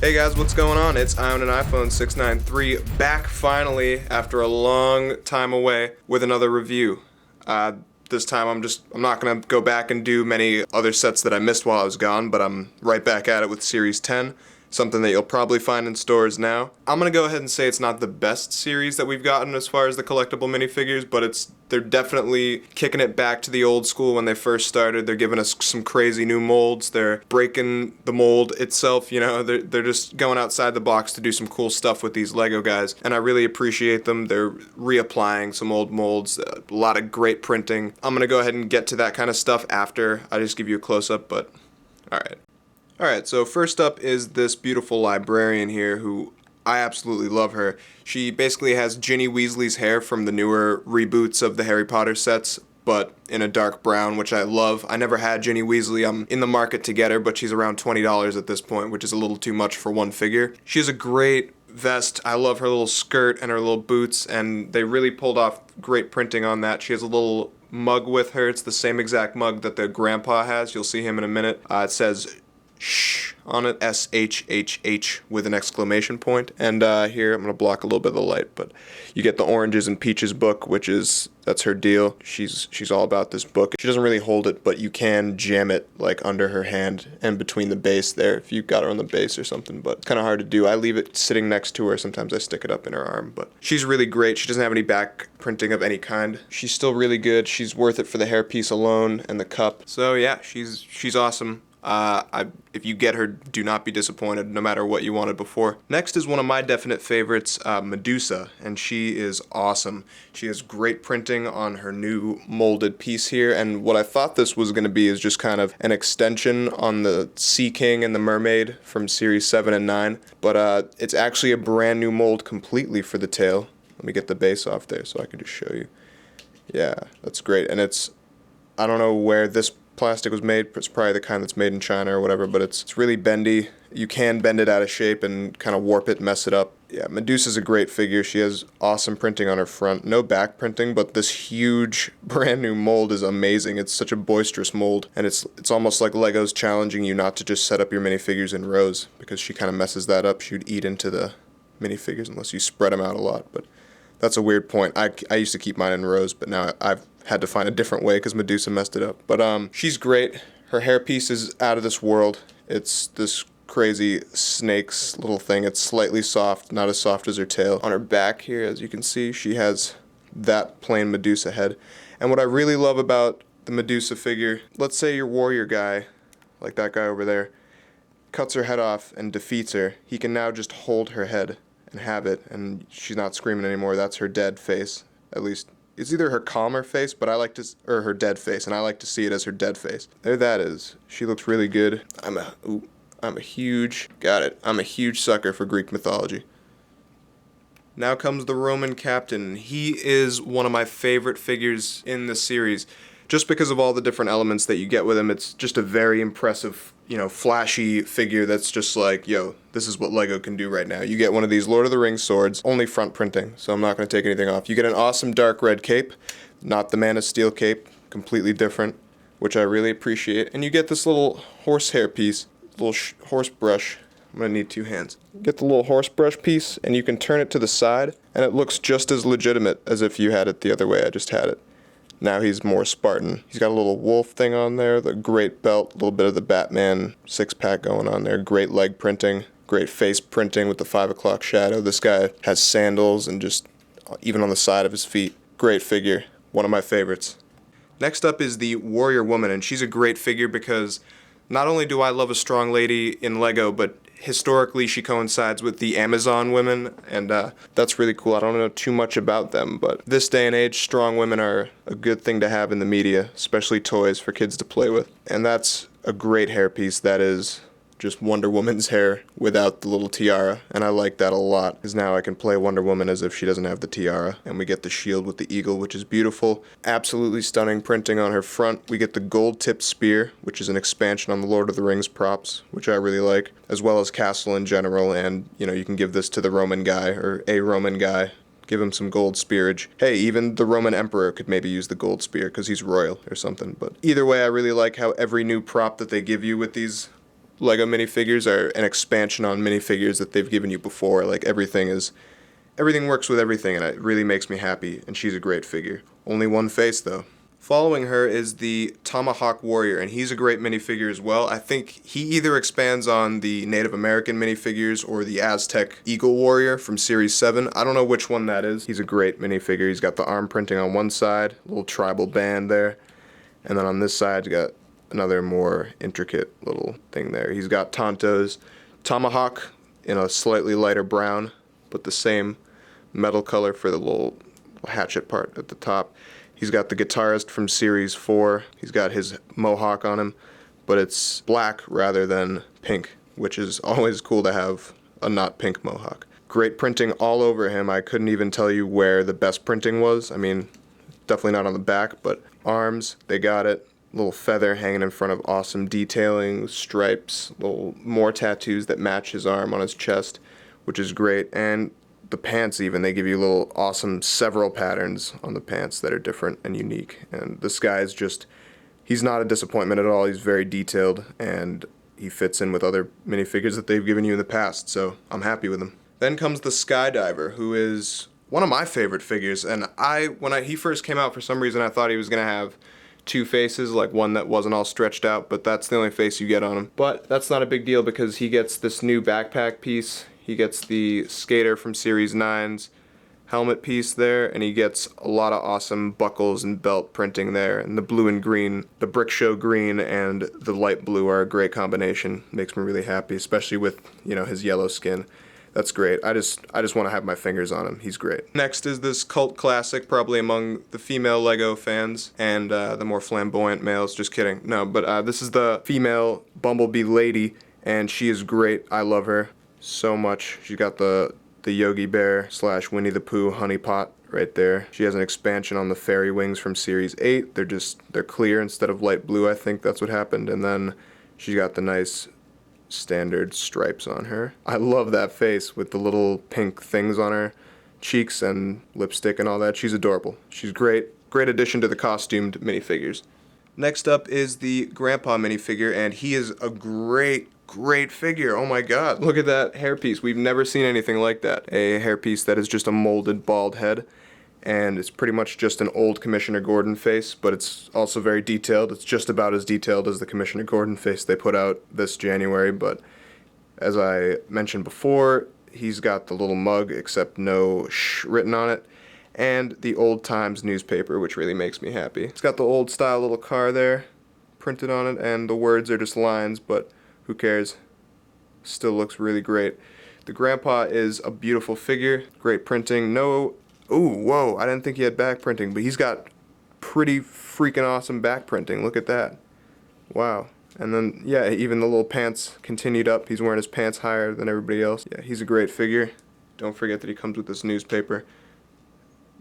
Hey guys, what's going on? It's Ion and iPhone 693 back finally after a long time away with another review. This time I'm not gonna go back and do many other sets that I missed while I was gone, but I'm right back at it with Series 10, something that you'll probably find in stores now. I'm gonna go ahead and say it's not the best series that we've gotten as far as the collectible minifigures, but they're definitely kicking it back to the old school when they first started. They're giving us some crazy new molds. They're breaking the mold itself, you know. They're just going outside the box to do some cool stuff with these Lego guys, and I really appreciate them. They're reapplying some old molds, a lot of great printing. I'm gonna go ahead and get to that kind of stuff after I just give you a close-up, but alright. Alright, so first up is this beautiful Librarian here who I absolutely love her. She basically has Ginny Weasley's hair from the newer reboots of the Harry Potter sets, but in a dark brown, which I love. I never had Ginny Weasley. I'm in the market to get her, but she's around $20 at this point, which is a little too much for one figure. She has a great vest. I love her little skirt and her little boots, and they really pulled off great printing on that. She has a little mug with her. It's the same exact mug that the grandpa has. You'll see him in a minute. It says shh on it, S-H-H-H with an exclamation point. And here, I'm going to block a little bit of the light, but you get the Oranges and Peaches book, that's her deal. She's all about this book. She doesn't really hold it, but you can jam it like under her hand and between the base there if you got her on the base or something, but it's kind of hard to do. I leave it sitting next to her. Sometimes I stick it up in her arm, but she's really great. She doesn't have any back printing of any kind. She's still really good. She's worth it for the hairpiece alone and the cup. So yeah, she's awesome. If you get her, do not be disappointed, no matter what you wanted before. Next is one of my definite favorites, Medusa, and she is awesome. She has great printing on her new molded piece here, and what I thought this was going to be is just kind of an extension on the Sea King and the Mermaid from Series 7 and 9, but it's actually a brand new mold completely for the tail. Let me get the base off there so I can just show you. Yeah, that's great, and I don't know where this plastic was made. It's probably the kind that's made in China or whatever, but it's really bendy. You can bend it out of shape and kind of warp it, mess it up. Yeah, Medusa's a great figure. She has awesome printing on her front. No back printing, but this huge brand new mold is amazing. It's such a boisterous mold, and it's almost like Lego's challenging you not to just set up your minifigures in rows, because she kind of messes that up. She would eat into the minifigures unless you spread them out a lot, but that's a weird point. I used to keep mine in rows, but now I've had to find a different way because Medusa messed it up. But she's great. Her hairpiece is out of this world. It's this crazy snake's little thing. It's slightly soft, not as soft as her tail. On her back here, as you can see, she has that plain Medusa head. And what I really love about the Medusa figure, let's say your warrior guy, like that guy over there, cuts her head off and defeats her. He can now just hold her head and have it, and she's not screaming anymore. That's her dead face, at least. It's either her calmer face, but or her dead face, and I like to see it as her dead face. There that is. She looks really good. I'm a huge sucker for Greek mythology. Now comes the Roman captain. He is one of my favorite figures in the series, just because of all the different elements that you get with him. It's just a very impressive, flashy figure that's just like, yo, this is what Lego can do right now. You get one of these Lord of the Rings swords, only front printing, so I'm not going to take anything off. You get an awesome dark red cape, not the Man of Steel cape, completely different, which I really appreciate. And you get this little horsehair piece, little horse brush. I'm going to need two hands. Get the little horse brush piece, and you can turn it to the side, and it looks just as legitimate as if you had it the other way I just had it. Now he's more Spartan. He's got a little wolf thing on there, the great belt, a little bit of the Batman six-pack going on there, great leg printing, great face printing with the 5 o'clock shadow. This guy has sandals and just even on the side of his feet. Great figure. One of my favorites. Next up is the Warrior Woman, and she's a great figure because not only do I love a strong lady in Lego, but historically she coincides with the Amazon women, and that's really cool. I don't know too much about them, but this day and age, strong women are a good thing to have in the media, especially toys for kids to play with. And that's a great hairpiece. That is just Wonder Woman's hair without the little tiara, and I like that a lot, because now I can play Wonder Woman as if she doesn't have the tiara, and we get the shield with the eagle, which is beautiful. Absolutely stunning printing on her front. We get the gold-tipped spear, which is an expansion on the Lord of the Rings props, which I really like, as well as castle in general, and, you can give this to the Roman guy, or a Roman guy. Give him some gold spearage. Hey, even the Roman emperor could maybe use the gold spear, because he's royal or something, but either way, I really like how every new prop that they give you with these LEGO minifigures are an expansion on minifigures that they've given you before. Like everything works with everything, and it really makes me happy, and she's a great figure. Only one face though. Following her is the Tomahawk Warrior, and he's a great minifigure as well. I think he either expands on the Native American minifigures or the Aztec Eagle Warrior from Series 7. I don't know which one that is. He's a great minifigure. He's got the arm printing on one side, a little tribal band there, and then on this side you got another more intricate little thing there. He's got Tonto's Tomahawk in a slightly lighter brown, but the same metal color for the little hatchet part at the top. He's got the guitarist from Series 4. He's got his mohawk on him, but it's black rather than pink, which is always cool to have a not pink mohawk. Great printing all over him. I couldn't even tell you where the best printing was. I mean, definitely not on the back, but arms, they got it. Little feather hanging in front of awesome detailing, stripes, little more tattoos that match his arm on his chest, which is great. And the pants even, they give you little awesome several patterns on the pants that are different and unique. And this guy is just, he's not a disappointment at all. He's very detailed, and he fits in with other minifigures that they've given you in the past, so I'm happy with him. Then comes the Skydiver, who is one of my favorite figures, and when he first came out, for some reason I thought he was going to have two faces, like one that wasn't all stretched out, but that's the only face you get on him. But that's not a big deal because he gets this new backpack piece. He gets the skater from Series 9's helmet piece there, and he gets a lot of awesome buckles and belt printing there. And the blue and green, the Brick Show green and the light blue are a great combination. Makes me really happy, especially with, you know, his yellow skin. That's great. I just want to have my fingers on him. He's great. Next is this cult classic, probably among the female LEGO fans and the more flamboyant males. Just kidding. No, but this is the female Bumblebee Lady, and she is great. I love her so much. She's got the Yogi Bear / Winnie the Pooh honey pot right there. She has an expansion on the fairy wings from Series 8. They're clear instead of light blue. I think that's what happened. And then she's got the nice standard stripes on her. I love that face with the little pink things on her cheeks and lipstick and all that. She's adorable. She's great. Great addition to the costumed minifigures. Next up is the Grandpa minifigure, and he is a great figure. Oh my god, look at that hairpiece. We've never seen anything like that. A hairpiece that is just a molded bald head, and it's pretty much just an old Commissioner Gordon face, but it's also very detailed. It's just about as detailed as the Commissioner Gordon face they put out this January, but as I mentioned before, he's got the little mug except no sh written on it, and the Old Times newspaper, which really makes me happy. It's got the old style little car there printed on it, and the words are just lines, but who cares? Still looks really great. The Grandpa is a beautiful figure, great printing. No, ooh, whoa, I didn't think he had back printing, but he's got pretty freaking awesome back printing. Look at that. Wow. And then, yeah, even the little pants continued up. He's wearing his pants higher than everybody else. Yeah, he's a great figure. Don't forget that he comes with this newspaper.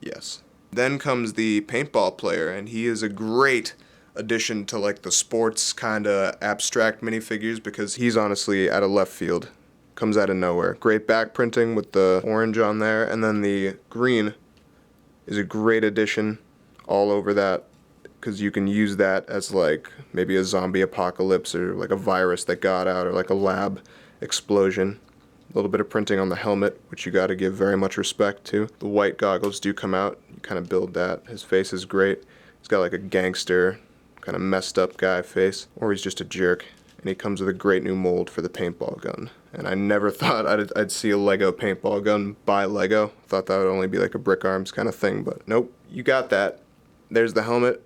Yes. Then comes the Paintball Player, and he is a great addition to like the sports kind of abstract minifigures because he's honestly out of left field. Comes out of nowhere. Great back printing with the orange on there, and then the green is a great addition all over that because you can use that as like maybe a zombie apocalypse or like a virus that got out or like a lab explosion. A little bit of printing on the helmet, which you got to give very much respect to. The white goggles do come out. You kind of build that. His face is great. He's got like a gangster, kind of messed up guy face, or he's just a jerk. And he comes with a great new mold for the paintball gun. And I never thought I'd see a Lego paintball gun by Lego. Thought that would only be like a brick arms kind of thing, but nope, you got that. There's the helmet.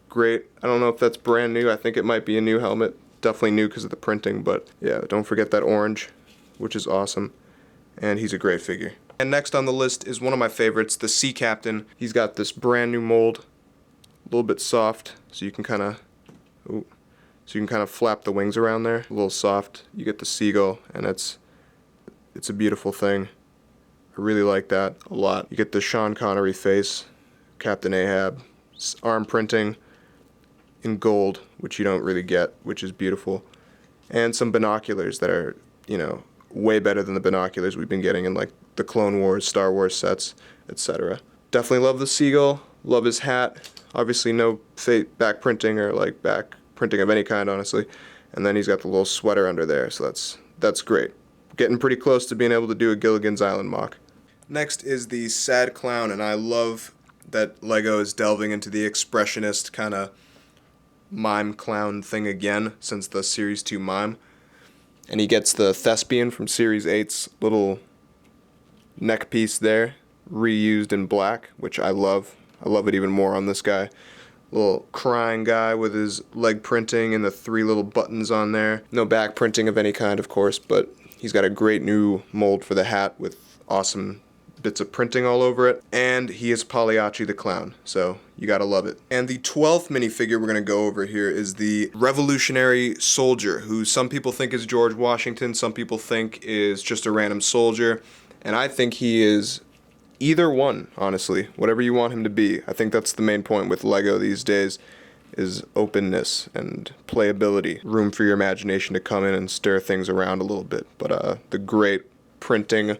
Great. I don't know if that's brand new. I think it might be a new helmet. Definitely new because of the printing, but yeah, don't forget that orange, which is awesome. And he's a great figure. And next on the list is one of my favorites, the Sea Captain. He's got this brand new mold, a little bit soft, so you can kind of flap the wings around there, a little soft. You get the seagull, and it's a beautiful thing. I really like that a lot. You get the Sean Connery face, Captain Ahab, arm printing in gold, which you don't really get, which is beautiful. And some binoculars that are, you know, way better than the binoculars we've been getting in like the Clone Wars, Star Wars sets, etc. Definitely love the seagull, love his hat. Obviously no back printing or like back printing of any kind, honestly. And then he's got the little sweater under there, so that's great. Getting pretty close to being able to do a Gilligan's Island mock. Next is the Sad Clown, and I love that LEGO is delving into the expressionist kind of mime clown thing again since the Series 2 mime. And he gets the Thespian from Series 8's little neck piece there, reused in black, which I love. I love it even more on this guy. Little crying guy with his leg printing and the 3 little buttons on there. No back printing of any kind, of course, but he's got a great new mold for the hat with awesome bits of printing all over it. And he is Pagliacci the Clown, so you gotta love it. And the 12th minifigure we're gonna go over here is the Revolutionary Soldier, who some people think is George Washington, some people think is just a random soldier, and I think he is either one, honestly. Whatever you want him to be. I think that's the main point with LEGO these days, is openness and playability. Room for your imagination to come in and stir things around a little bit. But the great printing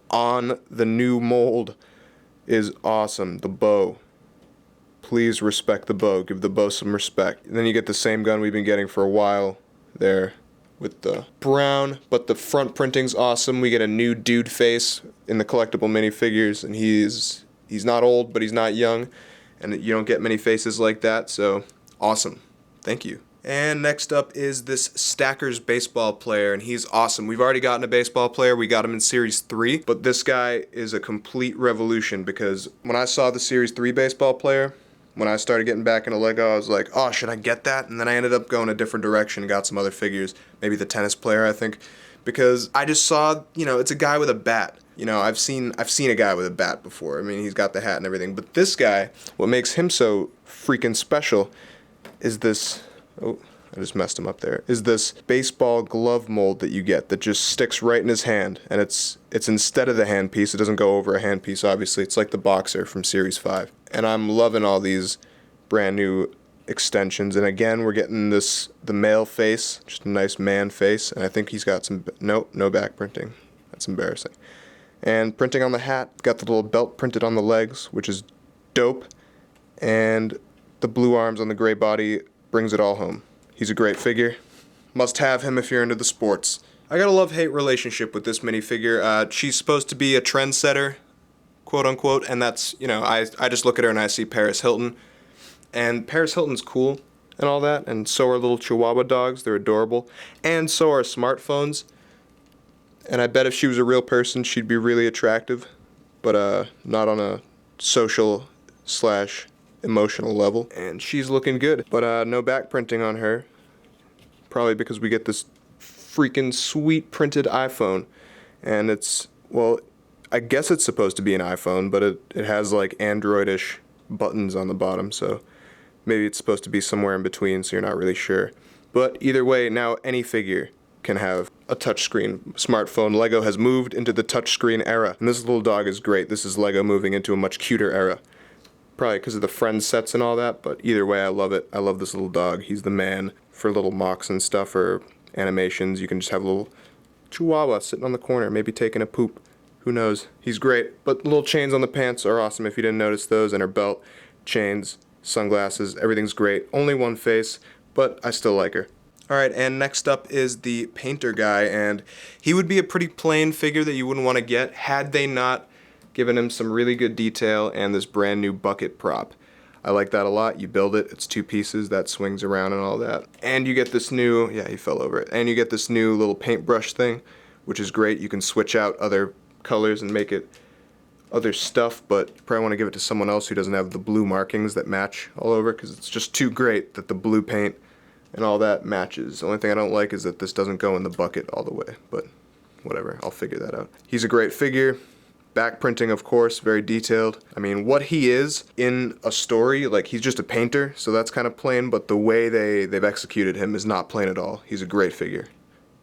on the new mold is awesome. The bow. Please respect the bow. Give the bow some respect. And then you get the same gun we've been getting for a while there with the brown, but the front printing's awesome. We get a new dude face in the collectible minifigures, and he's not old, but he's not young, and you don't get many faces like that, so awesome. Thank you. And next up is this Stackers baseball player, and he's awesome. We've already gotten a baseball player. We got him in Series 3, but this guy is a complete revolution because when I saw the Series 3 baseball player, when I started getting back into LEGO, I was like, oh, should I get that? And then I ended up going a different direction and got some other figures, maybe the tennis player, I think, because I just saw, it's a guy with a bat. I've seen a guy with a bat before. I mean, he's got the hat and everything, but this guy, what makes him so freaking special is this, oh, I just messed him up there, is this baseball glove mold that you get that just sticks right in his hand, and it's instead of the handpiece. It doesn't go over a handpiece, obviously. It's like the boxer from Series 5. And I'm loving all these brand new extensions. And again, we're getting the male face, just a nice man face. And I think he's got no back printing. That's embarrassing. And printing on the hat, got the little belt printed on the legs, which is dope. And the blue arms on the gray body brings it all home. He's a great figure. Must have him if you're into the sports. I got a love-hate relationship with this minifigure. She's supposed to be a trendsetter, quote unquote, and that's, I just look at her and I see Paris Hilton, and Paris Hilton's cool and all that, and so are little Chihuahua dogs. They're adorable, and so are smartphones, and I bet if she was a real person she'd be really attractive, but not on a social / emotional level. And she's looking good, but no back printing on her, probably because we get this freaking sweet printed iPhone, and it's, well, I guess it's supposed to be an iPhone, but it has like Android-ish buttons on the bottom, so maybe it's supposed to be somewhere in between, so you're not really sure. But either way, now any figure can have a touchscreen smartphone. LEGO has moved into the touchscreen era, and this little dog is great. This is LEGO moving into a much cuter era. Probably because of the Friends sets and all that, but either way, I love it. I love this little dog. He's the man for little mocks and stuff, or animations. You can just have a little Chihuahua sitting on the corner, maybe taking a poop. Who knows? He's great. But the little chains on the pants are awesome if you didn't notice those, and her belt, chains, sunglasses, everything's great. Only one face, but I still like her. Alright, and next up is the painter guy, and he would be a pretty plain figure that you wouldn't want to get had they not given him some really good detail and this brand new bucket prop. I like that a lot. You build it, it's 2 pieces, that swings around and all that. And you get this new, yeah, he fell over it. And you get this new little paintbrush thing, which is great. You can switch out other colors and make it other stuff, but you probably want to give it to someone else who doesn't have the blue markings that match all over, because it's just too great that the blue paint and all that matches. The only thing I don't like is that this doesn't go in the bucket all the way, but whatever, I'll figure that out. He's a great figure. Back printing, of course, very detailed. I mean, what he is in a story, like, he's just a painter, so that's kind of plain, but the way they've executed him is not plain at all. He's a great figure.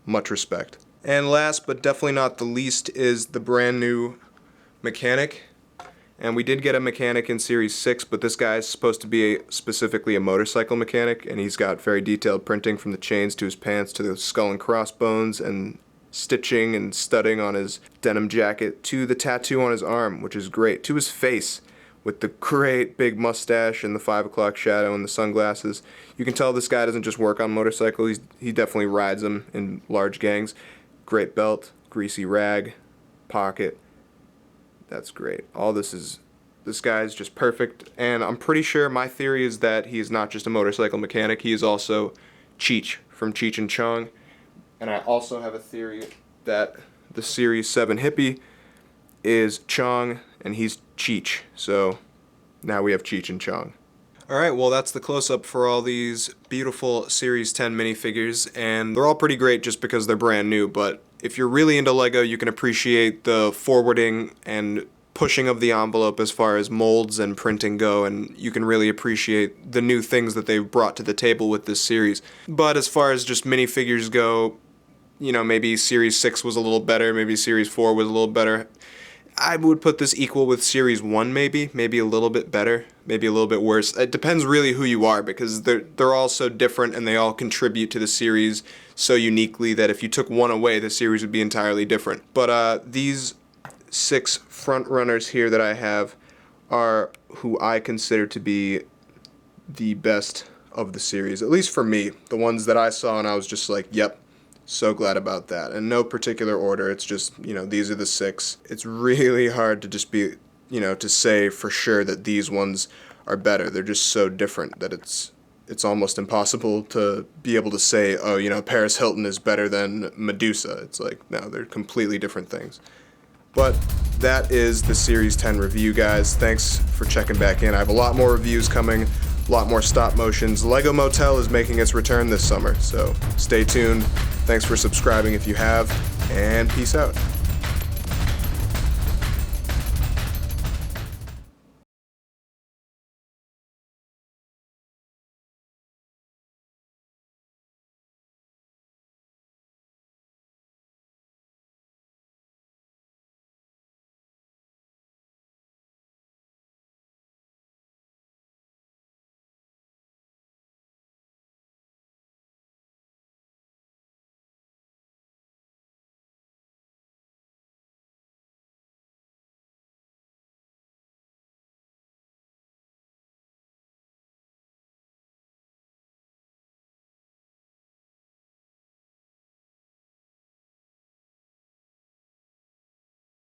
Much respect. And last, but definitely not the least, is the brand new mechanic. And we did get a mechanic in Series 6, but this guy is supposed to be specifically a motorcycle mechanic, and he's got very detailed printing from the chains to his pants to the skull and crossbones, and stitching and studding on his denim jacket, to the tattoo on his arm, which is great, to his face, with the great big mustache and the 5 o'clock shadow and the sunglasses. You can tell this guy doesn't just work on motorcycles, he definitely rides them in large gangs. Great belt, greasy rag, pocket. That's great. All this guy's just perfect, and I'm pretty sure my theory is that he is not just a motorcycle mechanic, he is also Cheech from Cheech and Chong. And I also have a theory that the Series 7 hippie is Chong and he's Cheech. So now we have Cheech and Chong. Alright, well that's the close-up for all these beautiful Series 10 minifigures, and they're all pretty great just because they're brand new, but if you're really into LEGO, you can appreciate the forwarding and pushing of the envelope as far as molds and printing go, and you can really appreciate the new things that they've brought to the table with this series. But as far as just minifigures go, you know, maybe Series 6 was a little better, maybe Series 4 was a little better. I would put this equal with Series 1 maybe a little bit better, maybe a little bit worse. It depends really who you are, because they're all so different and they all contribute to the series so uniquely that if you took one away, the series would be entirely different. But these 6 front runners here that I have are who I consider to be the best of the series, at least for me. The ones that I saw and I was just like, yep, so glad about that. In no particular order, it's just, you know, these are the 6. It's really hard to just be, you know, to say for sure that these ones are better. They're just so different that it's almost impossible to be able to say, oh, you know, Paris Hilton is better than Medusa. It's like, no, they're completely different things. But that is the Series 10 review, guys. Thanks for checking back in. I have a lot more reviews coming, a lot more stop motions. Lego Motel is making its return this summer, so stay tuned. Thanks for subscribing if you have, and peace out.